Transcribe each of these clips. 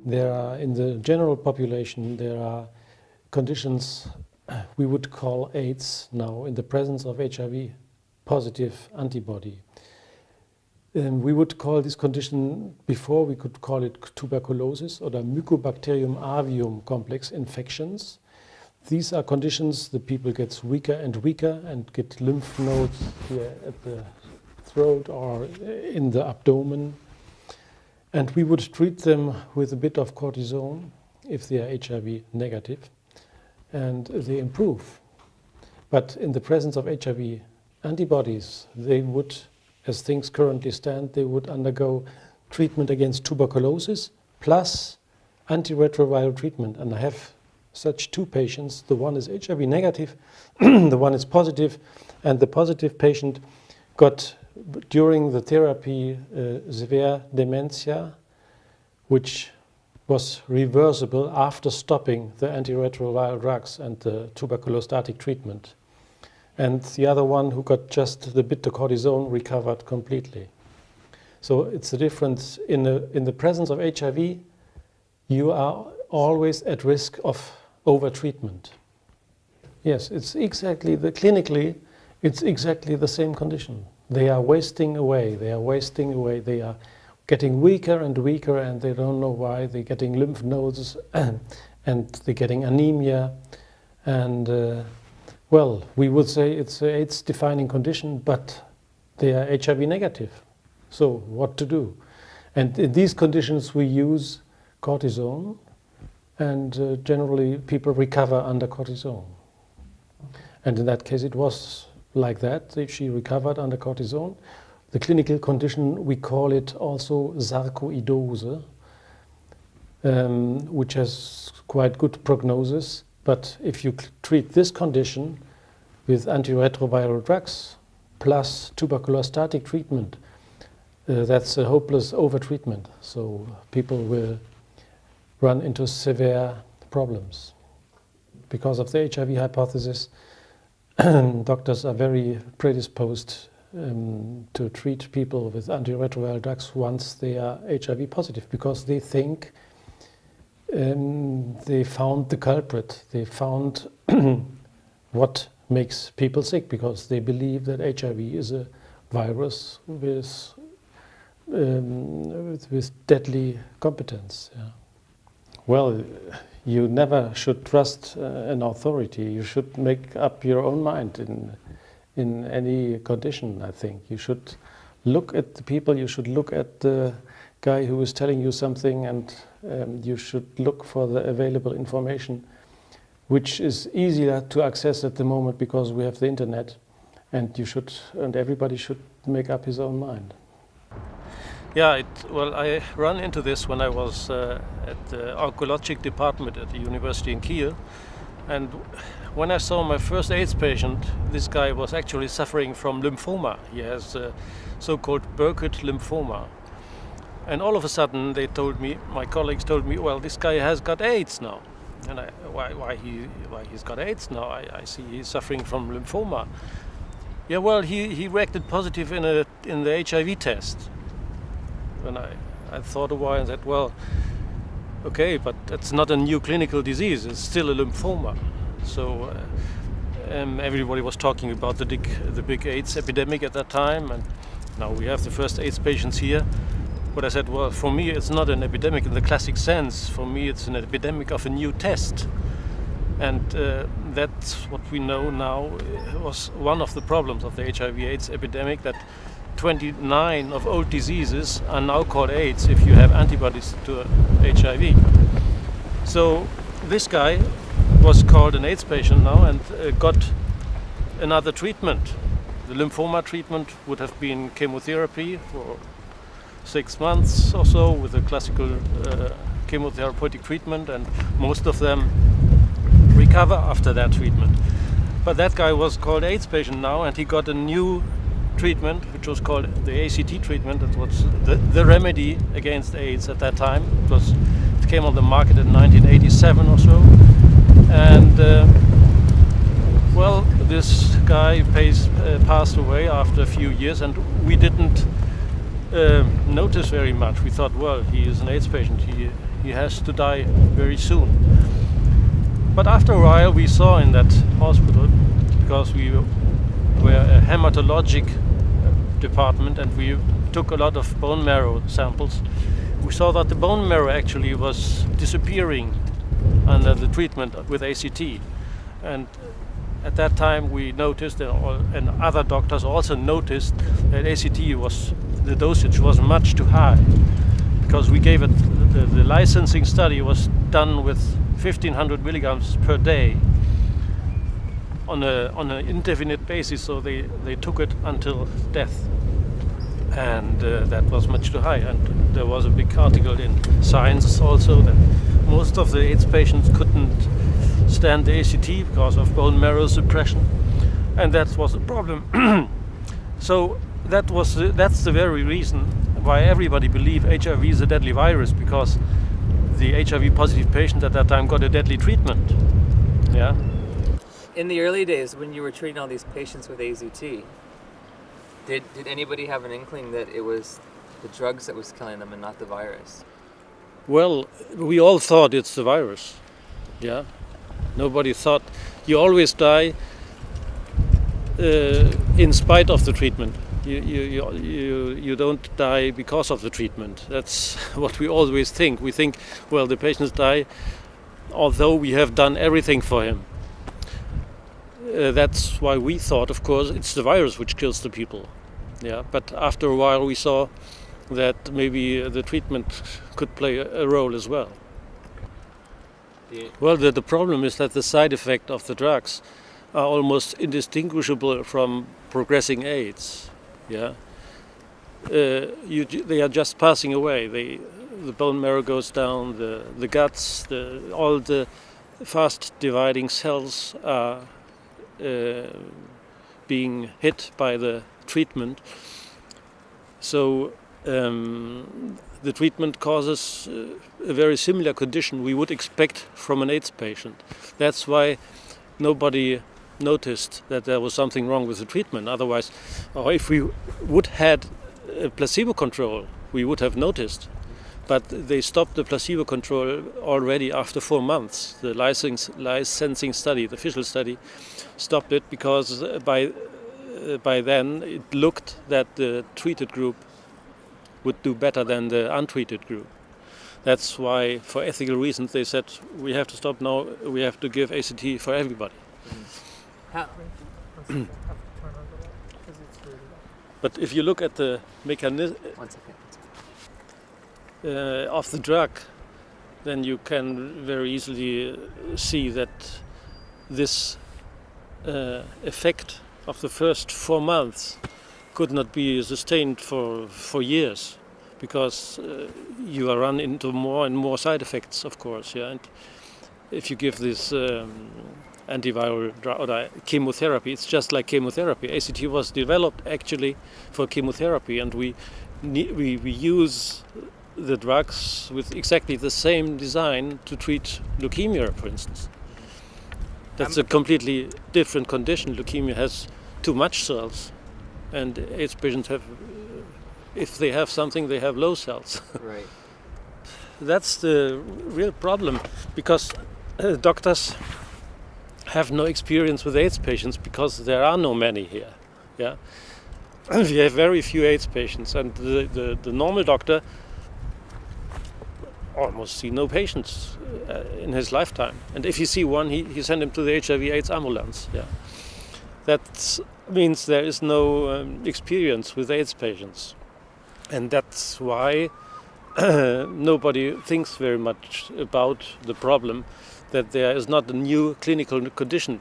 There are, in the general population, there are conditions we would call AIDS now in the presence of HIV positive antibody. We would call this condition, before we could call it tuberculosis or Mycobacterium avium complex infections. These are conditions the people get weaker and weaker and get lymph nodes here at the throat or in the abdomen. And we would treat them with a bit of cortisone if they are HIV negative, and they improve. But in the presence of HIV antibodies, they would, as things currently stand, they would undergo treatment against tuberculosis plus antiretroviral treatment. And I have such two patients. The one is HIV negative, the one is positive, and the positive patient got, during the therapy, severe dementia, which was reversible after stopping the antiretroviral drugs and the tuberculostatic treatment. And the other one who got just the bit of cortisone recovered completely. So it's a difference. In the presence of HIV, you are always at risk of overtreatment. Yes, it's exactly, clinically, it's exactly the same condition. They are wasting away, they are getting weaker and weaker, and they don't know why. They're getting lymph nodes and they're getting anemia. And well, we would say it's an AIDS-defining condition, but they are HIV negative. So what to do? And in these conditions we use cortisone, and generally people recover under cortisone. And in that case it was like that. She recovered under cortisone. The clinical condition, we call it also sarcoidose, which has quite good prognosis. But if you treat this condition with antiretroviral drugs plus tuberculostatic treatment, that's a hopeless overtreatment. So people will run into severe problems. Because of the HIV hypothesis, doctors are very predisposed to treat people with antiretroviral drugs once they are HIV positive, because they think they found the culprit, they found what makes people sick, because they believe that HIV is a virus with deadly competence. Yeah. Well, you never should trust an authority. You should make up your own mind in any condition, I think. You should look at the people, you should look at the guy who is telling you something, and you should look for the available information, which is easier to access at the moment because we have the internet, and everybody should make up his own mind. Yeah, well, I ran into this when I was at the oncologic department at the university in Kiel. And when I saw my first AIDS patient, this guy was actually suffering from lymphoma. He has so-called Burkitt lymphoma. And all of a sudden they told me, my colleagues told me, well, this guy has got AIDS now. And why he's got AIDS now? I see he's suffering from lymphoma. Yeah, well, he reacted positive in the HIV test. And I thought a while and said, well, okay, but that's not a new clinical disease, it's still a lymphoma. So everybody was talking about the big AIDS epidemic at that time, and now we have the first AIDS patients here. But I said, well, for me it's not an epidemic in the classic sense. For me it's an epidemic of a new test. And that's what we know now was one of the problems of the HIV/AIDS epidemic, that 29 of old diseases are now called AIDS if you have antibodies to HIV. So this guy was called an AIDS patient now and got another treatment. The lymphoma treatment would have been chemotherapy for 6 months or so with a classical chemotherapeutic treatment, and most of them recover after that treatment. But that guy was called AIDS patient now, and he got a new treatment, which was called the ACT treatment. That was the remedy against AIDS at that time. It came on the market in 1987 or so. And well, this guy passed away after a few years, and we didn't notice very much. We thought, well, he is an AIDS patient. he has to die very soon. But after a while we saw in that hospital, because we were a hematologic department and we took a lot of bone marrow samples, we saw that the bone marrow actually was disappearing under the treatment with ACT. And at that time we noticed, and other doctors also noticed, that ACT the dosage was much too high, because we gave it, the licensing study was done with 1500 milligrams per day on an indefinite basis, so they took it until death. And that was much too high. And there was a big article in Science also that most of the AIDS patients couldn't stand the ACT because of bone marrow suppression, and that was a problem. So that's the very reason why everybody believed HIV is a deadly virus, because the HIV positive patient at that time got a deadly treatment. Yeah. In the early days when you were treating all these patients with AZT, did anybody have an inkling that it was the drugs that was killing them and not the virus? Well, we all thought it's the virus. Yeah. Nobody thought. You always die in spite of the treatment. You don't die because of the treatment. That's what we always think. We think, well, the patients die although we have done everything for him. That's why we thought, of course, it's the virus which kills the people. Yeah, but after a while we saw that maybe the treatment could play a role as well. Yeah. Well, the problem is that the side effects of the drugs are almost indistinguishable from progressing AIDS. Yeah, they are just passing away. The bone marrow goes down, the guts, all the fast dividing cells are being hit by the treatment. So the treatment causes a very similar condition we would expect from an AIDS patient. That's why nobody noticed that there was something wrong with the treatment. Otherwise, or if we would had a placebo control, we would have noticed. But they stopped the placebo control already after 4 months. The licensing study, the official study, stopped it because by then it looked that the treated group would do better than the untreated group. That's why, for ethical reasons, they said we have to stop now. We have to give ACT for everybody. But if you look at the mechanism of the drug, then you can very easily see that this effect of the first 4 months could not be sustained for years, because you are run into more and more side effects, of course. Yeah, and if you give this antiviral drug or chemotherapy, it's just like chemotherapy. ACT was developed actually for chemotherapy, and we use the drugs with exactly the same design to treat leukemia, for instance. That's a completely different condition. Leukemia has too much cells, and AIDS patients have, if they have something, they have low cells. Right. That's the real problem, because doctors have no experience with AIDS patients because there are no many here. Yeah, we have very few AIDS patients, and the normal doctor almost see no patients in his lifetime. And if you see one, he send him to the HIV/AIDS ambulance. Yeah, that means there is no experience with AIDS patients, and that's why nobody thinks very much about the problem that there is not a new clinical condition.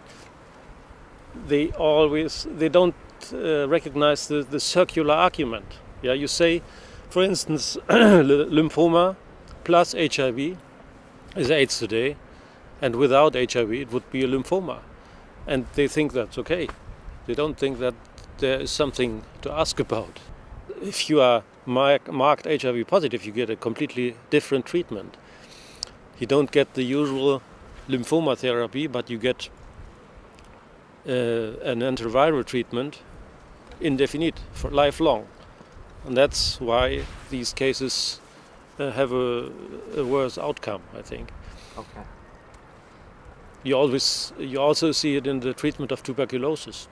They don't recognize the circular argument. Yeah, you say, for instance, lymphoma plus HIV is AIDS today, and without HIV it would be a lymphoma, and they think that's okay. They don't think that there is something to ask about. If you are marked HIV positive, you get a completely different treatment. You don't get the usual lymphoma therapy, but you get an antiviral treatment indefinite, for lifelong. And that's why these cases have a worse outcome, I think. Okay. You also see it in the treatment of tuberculosis.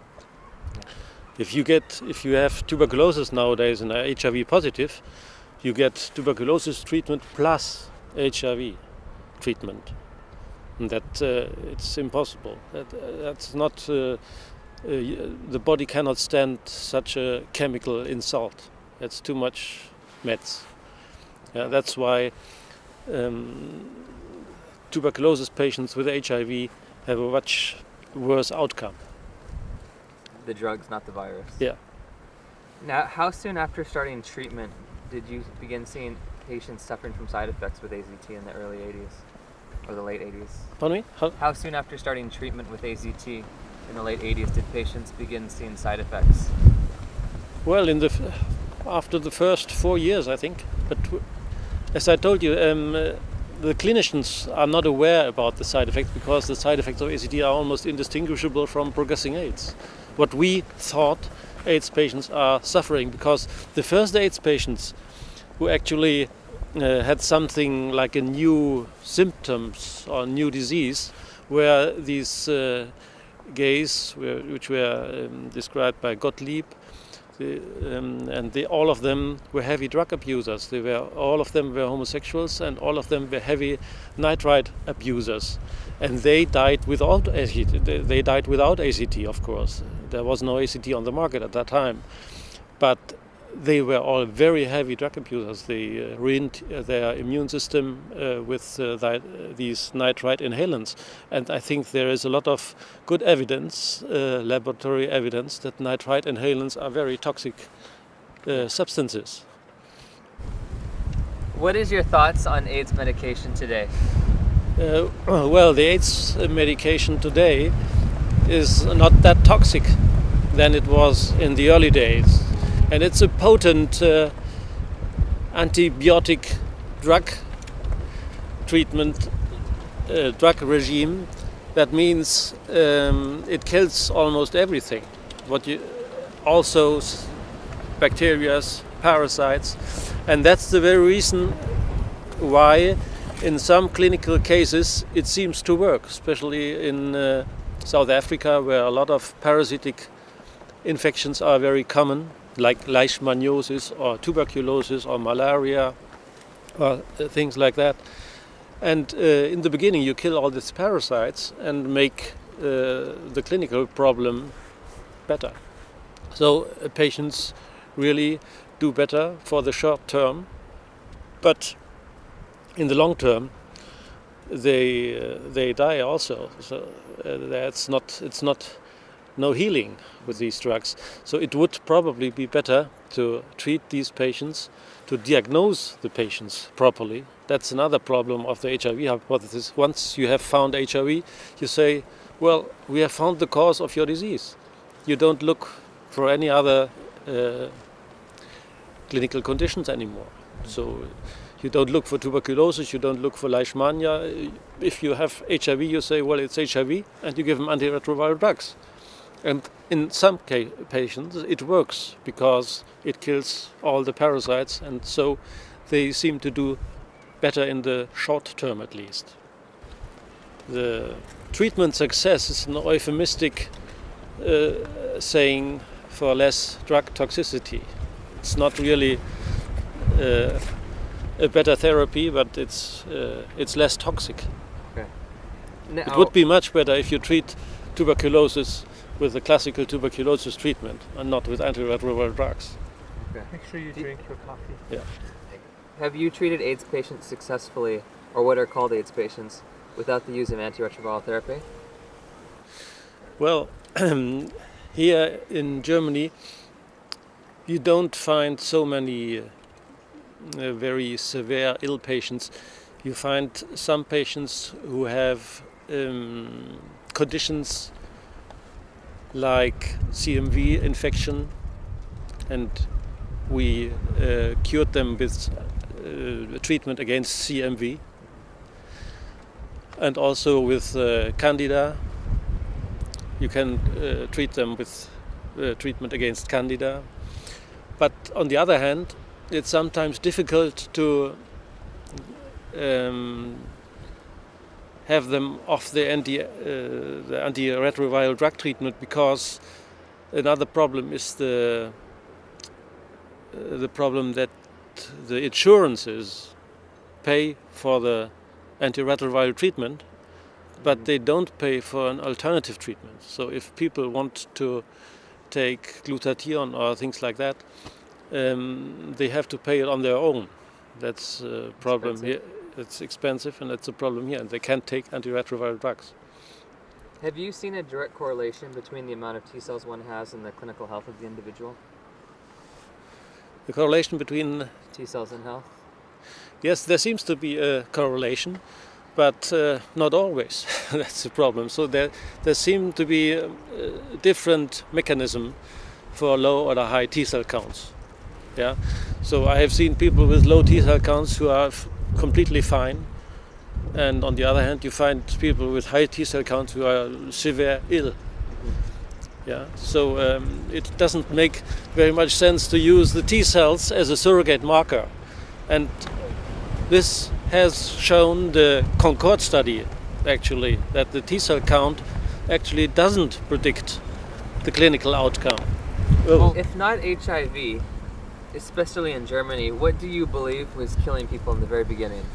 If you have tuberculosis nowadays and are HIV positive, you get tuberculosis treatment plus HIV treatment. And that it's impossible. That's not. The body cannot stand such a chemical insult. That's too much meds. Yeah, that's why tuberculosis patients with HIV have a much worse outcome. The drugs, not the virus. Yeah. Now, how soon after starting treatment did you begin seeing patients suffering from side effects with AZT in the early 80s or the late 80s? Pardon me? How soon after starting treatment with AZT in the late 80s did patients begin seeing side effects? Well, after the first 4 years, I think. But as I told you, the clinicians are not aware about the side effects because the side effects of AZT are almost indistinguishable from progressing AIDS. What we thought AIDS patients are suffering, because the first AIDS patients who actually had something like a new symptoms or new disease were these gays, which were described by Gottlieb, and all of them were heavy drug abusers. All of them were homosexuals, and all of them were heavy nitrite abusers. And they died without AZT. They died without AZT, of course. There was no AZT on the market at that time. But they were all very heavy drug abusers. They ruined their immune system with these nitrite inhalants. And I think there is a lot of good evidence, laboratory evidence, that nitrite inhalants are very toxic substances. What is your thoughts on AIDS medication today? Well, the AIDS medication today is not that toxic than it was in the early days. And it's a potent antibiotic drug treatment, drug regime. That means it kills almost everything. Also bacteria, parasites. And that's the very reason why in some clinical cases it seems to work, especially in South Africa, where a lot of parasitic infections are very common, like leishmaniasis or tuberculosis or malaria or things like that. And in the beginning you kill all these parasites and make the clinical problem better. So patients really do better for the short term, but in the long term they die also. So it's not no healing with these drugs. So it would probably be better to treat these patients, to diagnose the patients properly. That's another problem of the HIV hypothesis. Once you have found HIV, you say, well, we have found the cause of your disease. You don't look for any other clinical conditions anymore. So you don't look for tuberculosis, you don't look for leishmania. If you have HIV, you say, well, it's HIV, and you give them antiretroviral drugs. And in some patients it works because it kills all the parasites, and so they seem to do better in the short term at least. The treatment success is an euphemistic saying for less drug toxicity. It's not really a better therapy, but it's less toxic. Okay. Now, it would be much better if you treat tuberculosis with the classical tuberculosis treatment and not with antiretroviral drugs. Okay. Make sure you drink your coffee. Yeah. Have you treated AIDS patients successfully, or what are called AIDS patients, without the use of antiretroviral therapy? Well, here in Germany, you don't find so many very severe ill patients. You find some patients who have conditions like CMV infection, and we cured them with treatment against CMV, and also with Candida. You can treat them with treatment against Candida. But on the other hand, it's sometimes difficult to have them off the antiretroviral drug treatment, because another problem is the problem that the insurances pay for the antiretroviral treatment, but they don't pay for an alternative treatment. So if people want to take glutathione or things like that, they have to pay it on their own. That's a problem here. It's expensive, and that's a problem here. And they can't take antiretroviral drugs. Have you seen a direct correlation between the amount of T cells one has and the clinical health of the individual? The correlation between T cells and health? Yes, there seems to be a correlation, but not always. That's the problem. So there seem to be a different mechanism for low or high T cell counts. Yeah. So I have seen people with low T cell counts who are completely fine, and on the other hand, you find people with high T cell counts who are severe ill. Yeah. So it doesn't make very much sense to use the T cells as a surrogate marker, and this has shown the Concord study, actually, that the T cell count actually doesn't predict the clinical outcome. Well, if not HIV, especially in Germany, what do you believe was killing people in the very beginning?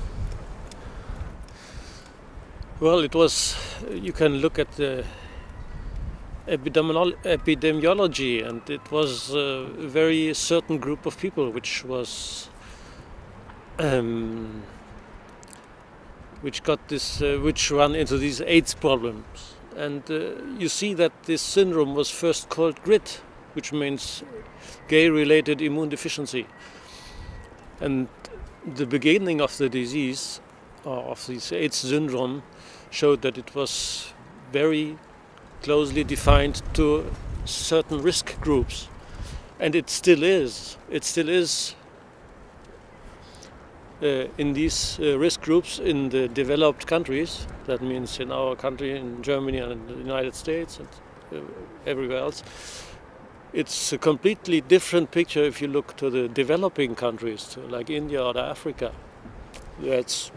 Well, it was, you can look at the epidemiology, and it was a very certain group of people which was which got this, which run into these AIDS problems. And you see that this syndrome was first called GRIT, which means gay-related immune deficiency. And the beginning of the disease, or of this AIDS syndrome, showed that it was very closely defined to certain risk groups. And it still is. It still is in these risk groups in the developed countries. That means in our country, in Germany and in the United States and everywhere else. It's a completely different picture if you look to the developing countries, like India or Africa. That's,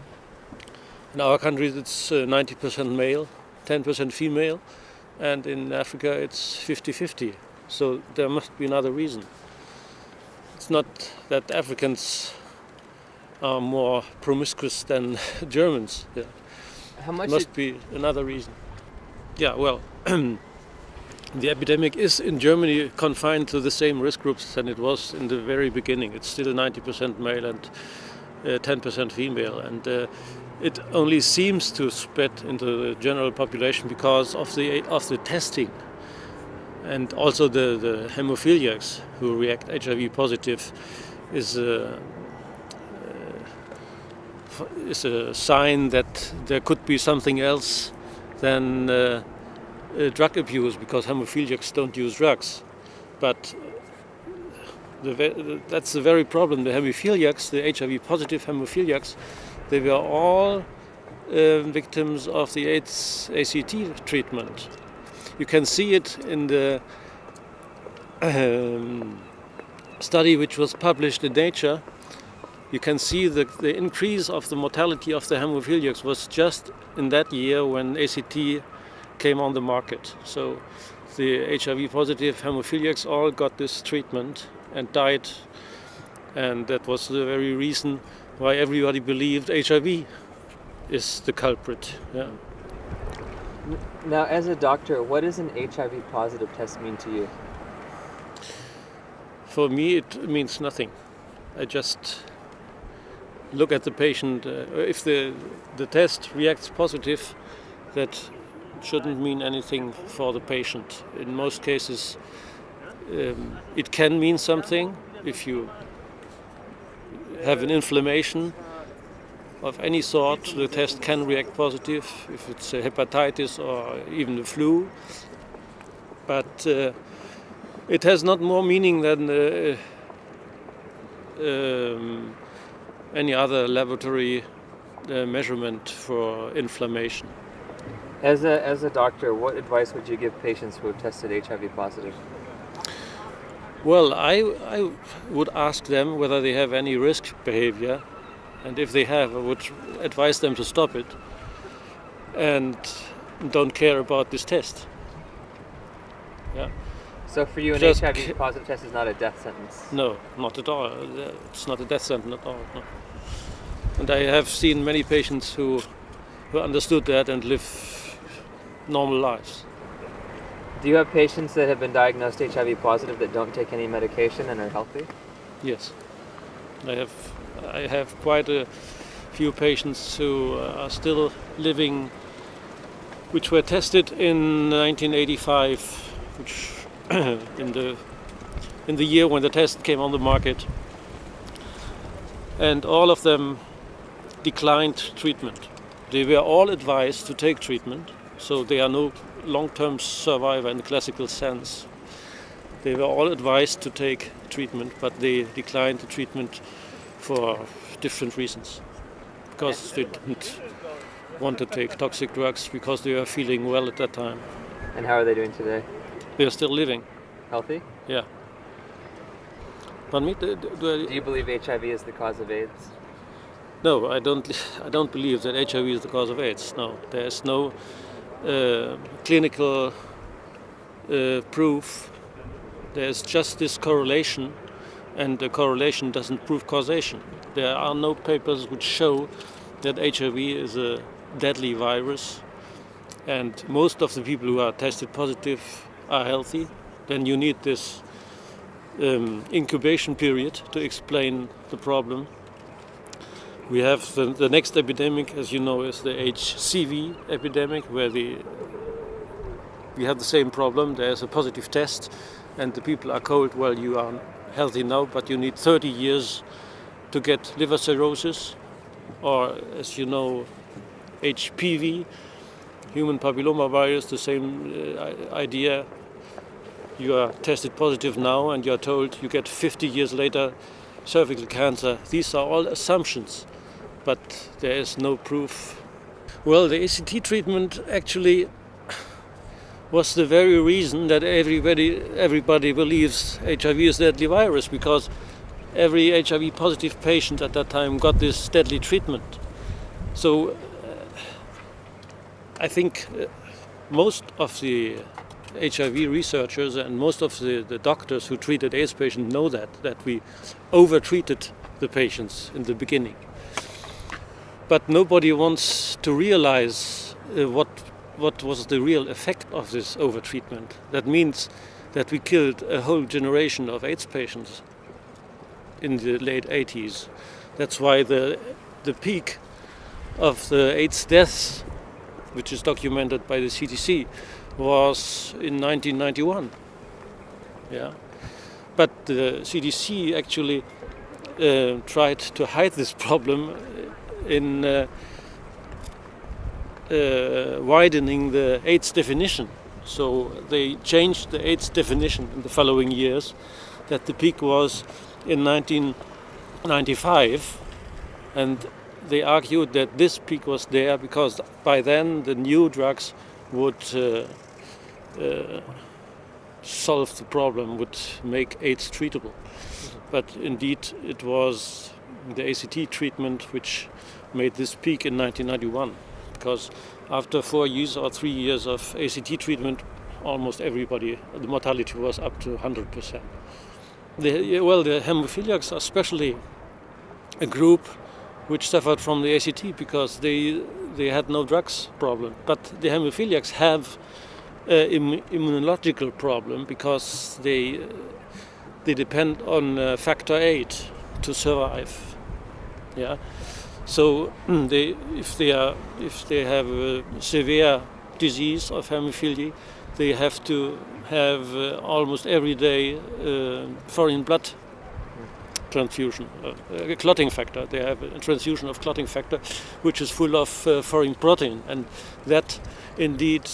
in our countries it's 90% male, 10% female, and in Africa it's 50-50. So there must be another reason. It's not that Africans are more promiscuous than Germans. Yeah. How much must be another reason. Yeah, well, the epidemic is in Germany confined to the same risk groups than it was in the very beginning. It's still 90% male and 10% female, and it only seems to spread into the general population because of the testing, and also the hemophiliacs who react HIV positive is a sign that there could be something else than drug abuse, because hemophiliacs don't use drugs. But that's the very problem. The hemophiliacs, the HIV positive hemophiliacs, they were all victims of the AIDS ACT treatment. You can see it in the study which was published in Nature. You can see the increase of the mortality of the hemophiliacs was just in that year when ACT came on the market. So the HIV positive hemophiliacs all got this treatment and died, and that was the very reason why everybody believed HIV is the culprit. Yeah. Now, as a doctor, what does an HIV positive test mean to you? For me, it means nothing. I just look at the patient. If the test reacts positive, that shouldn't mean anything for the patient. In most cases, it can mean something if you have an inflammation of any sort. The test can react positive if it's a hepatitis or even the flu, but it has not more meaning than any other laboratory measurement for inflammation. As a doctor, what advice would you give patients who have tested HIV positive? Well, I would ask them whether they have any risk behavior And if they have, I would advise them to stop it and don't care about this test. Yeah. So for you, an Just HIV positive test is not a death sentence? No, not at all. It's not a death sentence at all. No. And I have seen many patients who understood that and live normal lives. Do you have patients that have been diagnosed HIV positive that don't take any medication and are healthy? Yes, I have quite a few patients who are still living, which were tested in 1985, which in the year when the test came on the market, and all of them declined treatment. They were all advised to take treatment, so they are no long-term survivor in the classical sense. They were all advised to take treatment, but they declined the treatment for different reasons. Because they didn't want to take toxic drugs, because they were feeling well at that time. And how are they doing today? They are still living. Healthy? Yeah. But me, Do you believe HIV is the cause of AIDS? No, I don't believe that HIV is the cause of AIDS. No, there is no clinical proof. There's just this correlation, and the correlation doesn't prove causation. There are no papers which show that HIV is a deadly virus, and most of the people who are tested positive are healthy. Then you need this incubation period to explain the problem. We have the next epidemic, as you know, is the HCV epidemic, where we have the same problem. There's a positive test, and the people are told, well, you are healthy now, but you need 30 years to get liver cirrhosis. Or, as you know, HPV, human papillomavirus, the same idea. You are tested positive now, and you are told you get 50 years later cervical cancer. These are all assumptions, but there is no proof. Well, the ACT treatment actually was the very reason that everybody believes HIV is a deadly virus, because every HIV positive patient at that time got this deadly treatment. So I think most of the HIV researchers and most of the doctors who treated AIDS patients know that we over-treated the patients in the beginning. But nobody wants to realize what was the real effect of this over-treatment. That means that we killed a whole generation of AIDS patients in the late 80s. That's why the peak of the AIDS deaths, which is documented by the CDC, was in 1991. Yeah, but the CDC actually tried to hide this problem in widening the AIDS definition. So they changed the AIDS definition in the following years, that the peak was in 1995, and they argued that this peak was there because by then the new drugs would solve the problem, would make AIDS treatable. But indeed it was the ACT treatment which made this peak in 1991, because after 4 years or 3 years of ACT treatment, almost everybody, the mortality was up to 100%. The hemophiliacs are especially a group which suffered from the ACT because they had no drugs problem. But the hemophiliacs have an immunological problem because they depend on factor VIII to survive. Yeah. So if they have a severe disease of hemophilia, they have to have almost every day foreign blood transfusion, clotting factor. They have a transfusion of clotting factor, which is full of foreign protein, and that indeed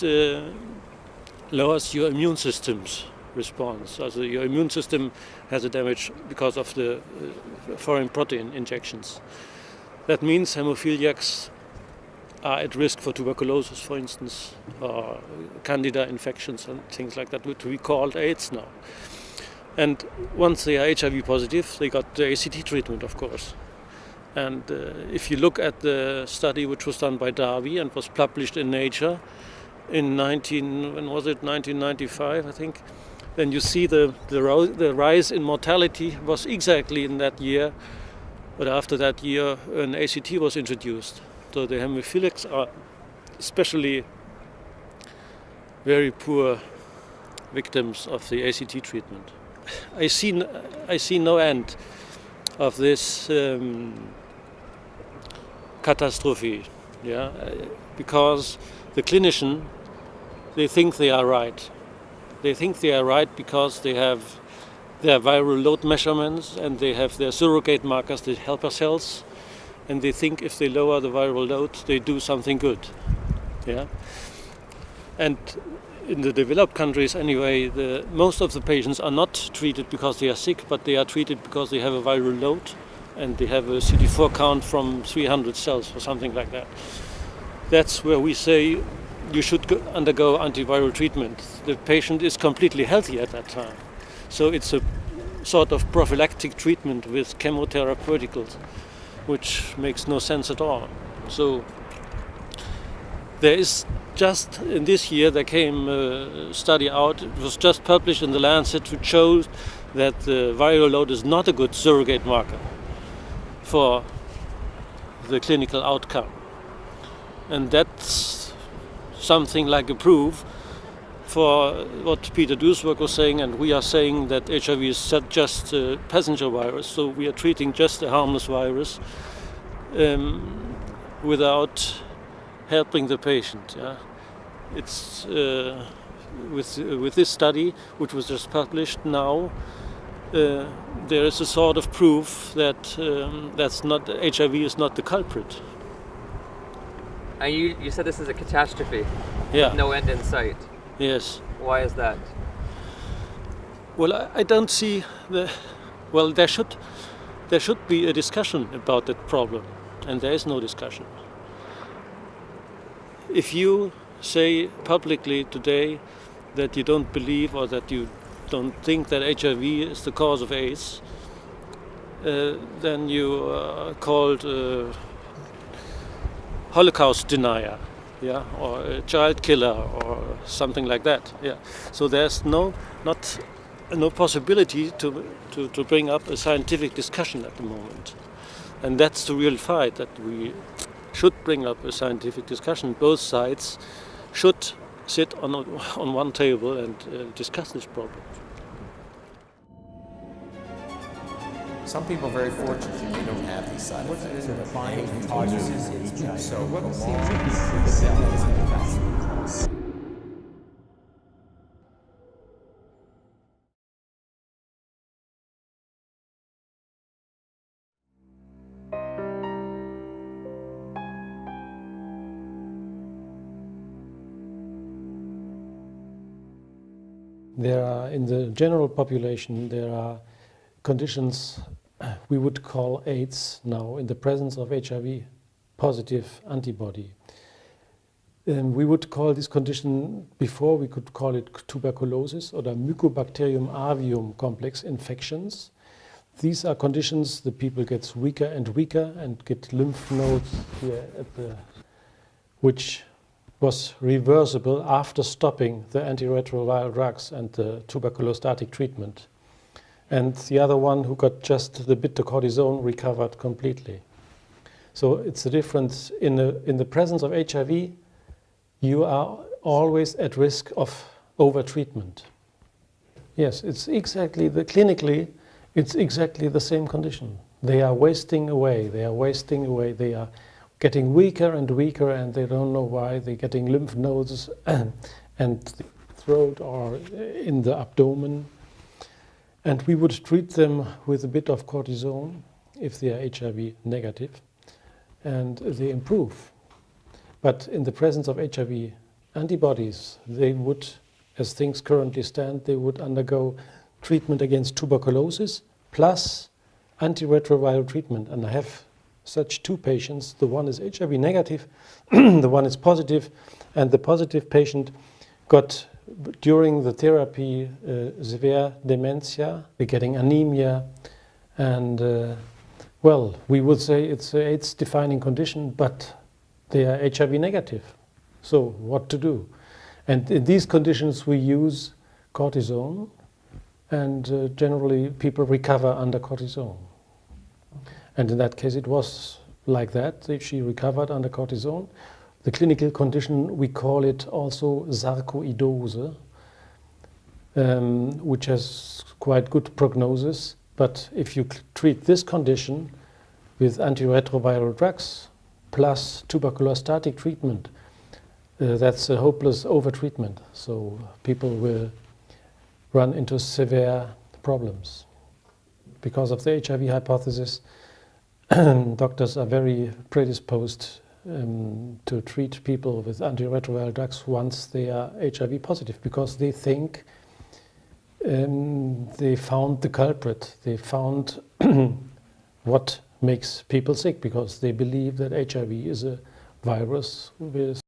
lowers your immune system's response. Also, your immune system has a damage because of the foreign protein injections. That means hemophiliacs are at risk for tuberculosis, for instance, or candida infections and things like that, which we call AIDS now. And once they are HIV positive, they got the ACT treatment, of course. And if you look at the study which was done by Darby and was published in Nature in 1995, I think, then you see the rise in mortality was exactly in that year. But after that year, an ACT was introduced. So the hemophilics are especially very poor victims of the ACT treatment. I see no end of this catastrophe, yeah, because the clinician, they think they are right. They think they are right because they have their viral load measurements and they have their surrogate markers, the helper cells, and they think if they lower the viral load, they do something good, yeah. And in the developed countries anyway, most of the patients are not treated because they are sick, but they are treated because they have a viral load and they have a CD4 count from 300 cells or something like that. That's where we say you should undergo antiviral treatment. The patient is completely healthy at that time. So it's a sort of prophylactic treatment with chemotherapeuticals, which makes no sense at all. So there is just in this year there came a study out, it was just published in the Lancet, which shows that the viral load is not a good surrogate marker for the clinical outcome. And that's something like a proof for what Peter Duisberg was saying, and we are saying that HIV is just a passenger virus, so we are treating just a harmless virus without helping the patient. Yeah? It's with this study, which was just published now, there is a sort of proof that that's not HIV is not the culprit. And you said this is a catastrophe. Yeah. With no end in sight. Yes. Why is that? Well, I don't see the. Well, there should be a discussion about that problem, and there is no discussion. If you say publicly today that you don't believe or that you don't think that HIV is the cause of AIDS, then you are called a Holocaust denier, yeah, or a child killer or something like that. Yeah. So there's no possibility to bring up a scientific discussion at the moment, and that's the real fight, that we should bring up a scientific discussion. Both sides should sit on one table and discuss this problem. Some people are very fortunate they don't have these side effects. So there are, in the general population, there are conditions we would call AIDS now in the presence of HIV positive antibody. We would call this condition, before we could call it tuberculosis or Mycobacterium avium complex infections. These are conditions the people get weaker and weaker and get lymph nodes here which was reversible after stopping the antiretroviral drugs and the tuberculostatic treatment. And the other one who got just the beta-cortisone recovered completely. So it's a difference. In the presence of HIV, you are always at risk of over-treatment. Yes, it's exactly clinically, it's exactly the same condition. They are wasting away, they are getting weaker and weaker, and they don't know why. They're getting lymph nodes and the throat or in the abdomen. And we would treat them with a bit of cortisone if they are HIV negative, and they improve. But in the presence of HIV antibodies, they would, as things currently stand, they would undergo treatment against tuberculosis plus antiretroviral treatment. And I have such two patients. The one is HIV negative, the one is positive, and the positive patient got, during the therapy, severe dementia, getting anemia, and Well, we would say it's a AIDS-defining condition, but they are HIV negative. So what to do? And in these conditions we use cortisone, and generally people recover under cortisone. And in that case it was like that. She recovered under cortisone. The clinical condition, we call it also sarcoidose, which has quite good prognosis. But if you treat this condition with antiretroviral drugs plus tuberculostatic treatment, that's a hopeless overtreatment. So people will run into severe problems. Because of the HIV hypothesis, doctors are very predisposed to treat people with antiretroviral drugs once they are HIV positive, because they think they found the culprit, they found what makes people sick, because they believe that HIV is a virus with